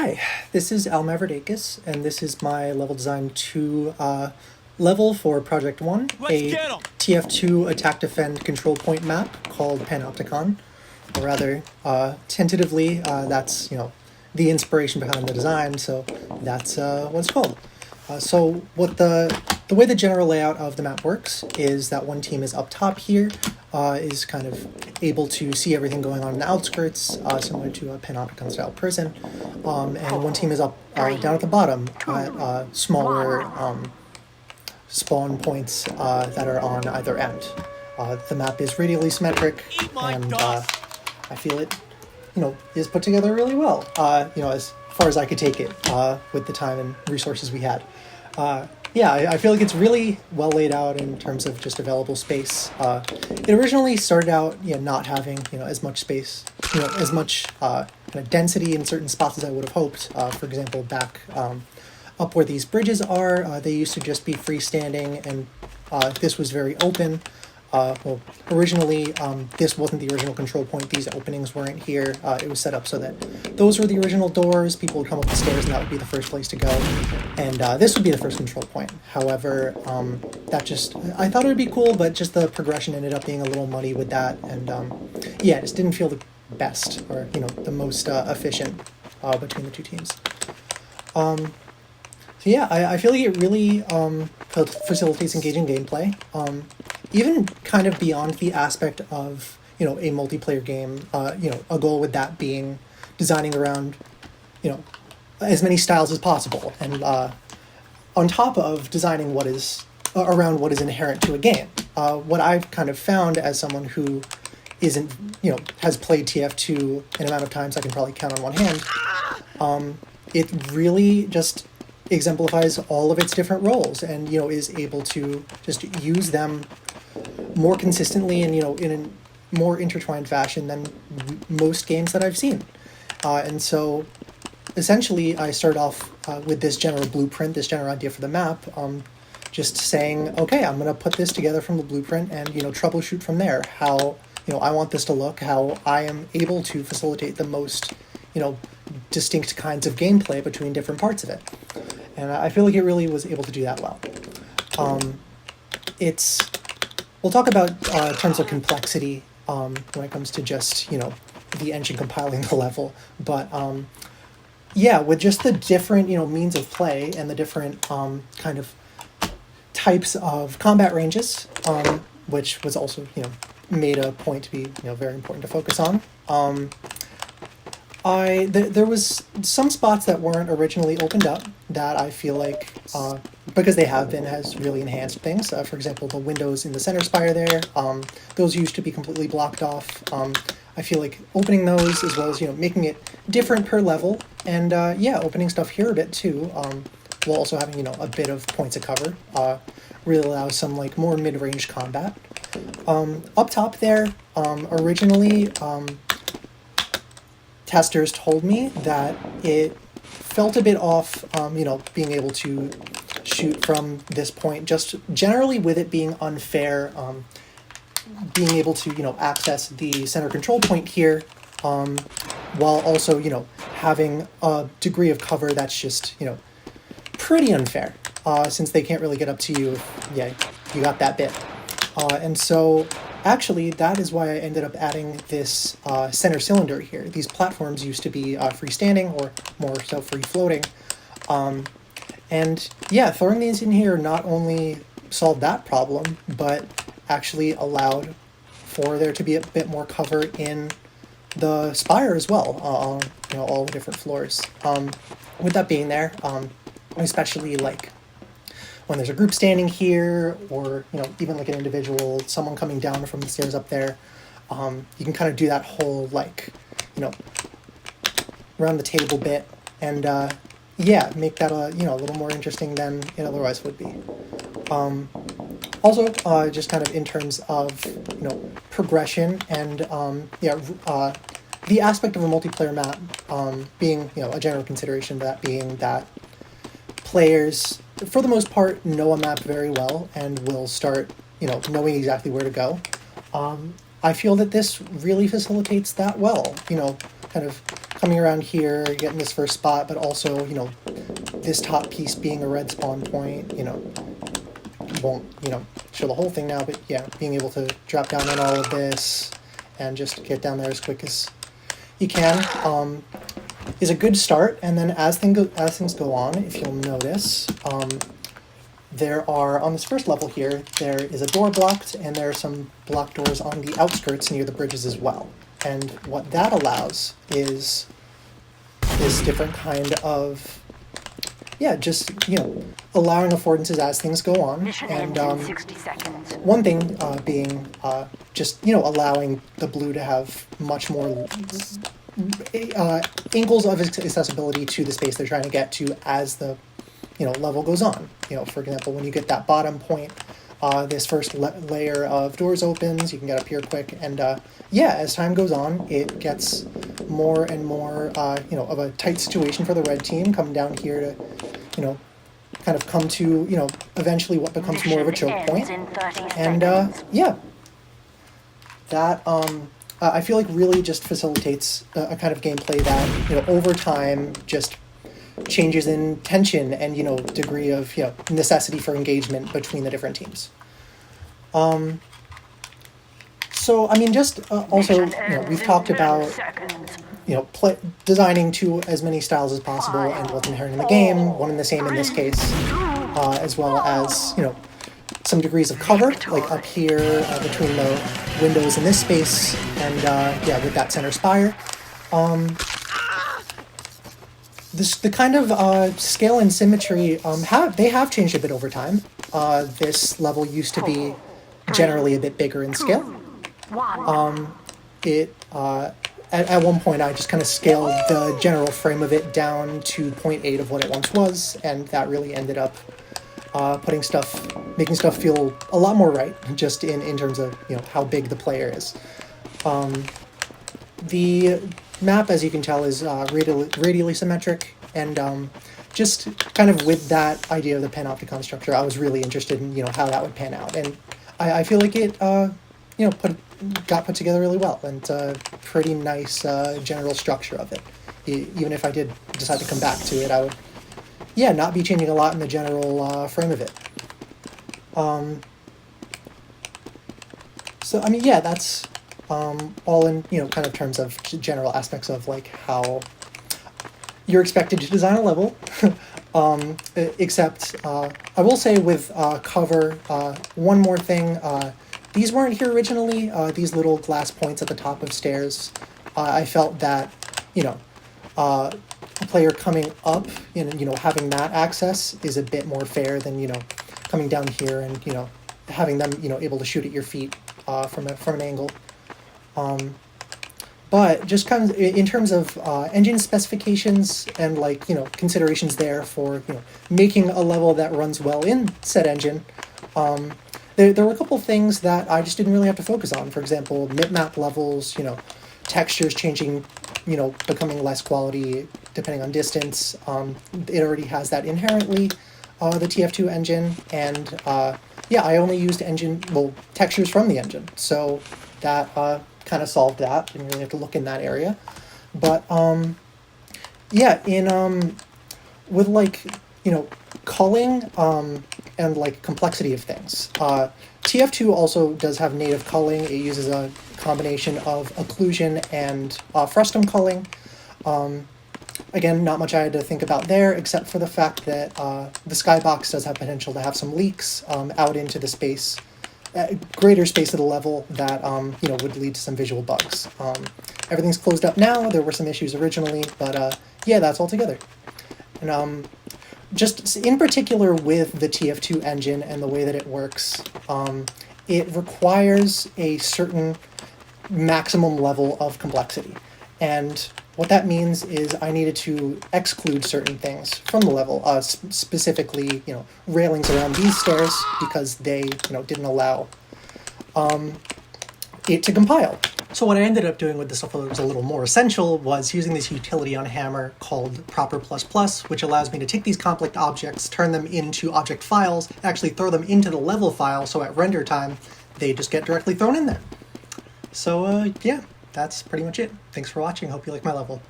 Hi, this is Al Mavrodakis, and this is my level design 2 level for Project 1, a TF2 attack defend control point map called Panopticon. Or rather, tentatively, that's, the inspiration behind the design, so that's what it's called. So what the way the general layout of the map works is that one team is up top here, is kind of able to see everything going on in the outskirts, similar to a Panopticon-style prison, and one team is up down at the bottom at smaller spawn points that are on either end. The map is radially symmetric, and I feel it, is put together really well, as far as I could take it with the time and resources we had. Yeah, I feel like it's really well laid out in terms of just available space. It originally started out, not having, as much space, as much kind of density in certain spots as I would have hoped. For example, back up where these bridges are, they used to just be freestanding, and this was very open. Well, originally, this wasn't the original control point. These openings weren't here. It was set up so that those were the original doors. People would come up the stairs, and that would be the first place to go. And this would be the first control point. However, I thought it would be cool, but just the progression ended up being a little muddy with that. And yeah, it just didn't feel the best or, the most efficient between the two teams. So yeah, I feel like it really facilitates engaging gameplay. Even kind of beyond the aspect of, a multiplayer game, a goal with that being designing around, as many styles as possible. And on top of designing around what is inherent to a game. What I've kind of found as someone who isn't, has played TF2 an amount of times I can probably count on one hand, it really just exemplifies all of its different roles and, is able to just use them more consistently and, in a more intertwined fashion than most games that I've seen. And so essentially I start off with this general blueprint, this general idea for the map, just saying, okay, I'm going to put this together from the blueprint and, troubleshoot from there how, I want this to look, how I am able to facilitate the most, distinct kinds of gameplay between different parts of it. And I feel like it really was able to do that well. We'll talk about terms of complexity when it comes to just, the engine compiling the level. But yeah, with just the different, means of play and the different kind of types of combat ranges, which was also, made a point to be, very important to focus on. There was some spots that weren't originally opened up that I feel like, because they have been, has really enhanced things. For example, the windows in the center spire there, those used to be completely blocked off. I feel like opening those as well as, making it different per level, and yeah, opening stuff here a bit too, while also having, a bit of points of cover, really allows some like more mid-range combat. Up top there, originally, testers told me that it felt a bit off, being able to shoot from this point, just generally with it being unfair, being able to, access the center control point here, while also, having a degree of cover that's just, pretty unfair, since they can't really get up to you if, you got that bit. And so actually, that is why I ended up adding this center cylinder here. These platforms used to be freestanding or more so free-floating. And yeah, throwing these in here not only solved that problem, but actually allowed for there to be a bit more cover in the spire as well, on all the different floors. With that being there, especially like when there's a group standing here, or, even like an individual, someone coming down from the stairs up there, you can kind of do that whole, like, around the table bit, and, yeah, make that, a little more interesting than it otherwise would be. Also, just kind of in terms of, progression and, the aspect of a multiplayer map, being, a general consideration, that being that players, for the most part, know a map very well and will start, knowing exactly where to go. I feel that this really facilitates that well. kind of coming around here, getting this first spot, but also, you know, this top piece being a red spawn point, you know, won't, you know, show the whole thing now, but yeah, being able to drop down on all of this and just get down there as quick as you can is a good start. And then as things go on, if you'll notice, there are, on this first level here, there is a door blocked, and there are some blocked doors on the outskirts near the bridges as well. And what that allows is this different kind of, yeah, just, you know, allowing affordances as things go on. And 60 seconds. one thing being just, you know, allowing the blue to have much more angles of accessibility to the space they're trying to get to as the, you know, level goes on. You know, for example, when you get that bottom point, this first layer of doors opens, you can get up here quick, and yeah, as time goes on, it gets more and more, you know, of a tight situation for the red team, coming down here to, you know, kind of come to, you know, eventually what becomes more of a choke point. And yeah, that I feel like really just facilitates a kind of gameplay that, you know, over time just changes in tension and, you know, degree of, you know, necessity for engagement between the different teams. So, I mean, just also, you know, we've talked about, you know, designing to as many styles as possible and what's inherent in the game, one and the same in this case, as well as, you know, some degrees of cover, like up here between the windows in this space, and yeah, with that center spire. The kind of scale and symmetry they have changed a bit over time. This level used to be generally a bit bigger in scale. At one point I just kind of scaled the general frame of it down to 0.8 of what it once was, and that really ended up making stuff feel a lot more right, just in terms of, you know, how big the player is. The map, as you can tell, is radially symmetric, and just kind of with that idea of the Panopticon structure, I was really interested in, you know, how that would pan out, and I feel like it, you know, got put together really well, and pretty nice general structure of it. Even if I did decide to come back to it, I would, yeah, not be changing a lot in the general frame of it. So, I mean, yeah, that's all in, you know, kind of terms of general aspects of, like, how you're expected to design a level. Except, I will say with cover, one more thing, these weren't here originally, these little glass points at the top of stairs. I felt that, you know, a player coming up, you know, having that access is a bit more fair than, you know, coming down here and, you know, having them, you know, able to shoot at your feet from an angle. But just kind of in terms of engine specifications and, like, you know, considerations there for, you know, making a level that runs well in said engine, there were a couple things that I just didn't really have to focus on. For example, mip-map levels, you know, textures changing, you know, becoming less quality depending on distance. It already has that inherently, the TF2 engine, and yeah, I only used textures from the engine, so that kind of solved that. Didn't really have to look in that area. But yeah, in with, like, you know, culling and, like, complexity of things. TF2 also does have native culling. It uses a combination of occlusion and frustum culling. Again, not much I had to think about there, except for the fact that the skybox does have potential to have some leaks out into the space, greater space of the level that, you know, would lead to some visual bugs. Everything's closed up now. There were some issues originally, but yeah, that's all together. And just in particular with the TF2 engine and the way that it works, it requires a certain maximum level of complexity. And what that means is I needed to exclude certain things from the level, specifically, you know, railings around these stairs, because they, you know, didn't allow it to compile. So what I ended up doing with this stuff that was a little more essential was using this utility on Hammer called proper++, which allows me to take these complex objects, turn them into object files, actually throw them into the level file, so at render time, they just get directly thrown in there. So, yeah, that's pretty much it. Thanks for watching. Hope you like my level.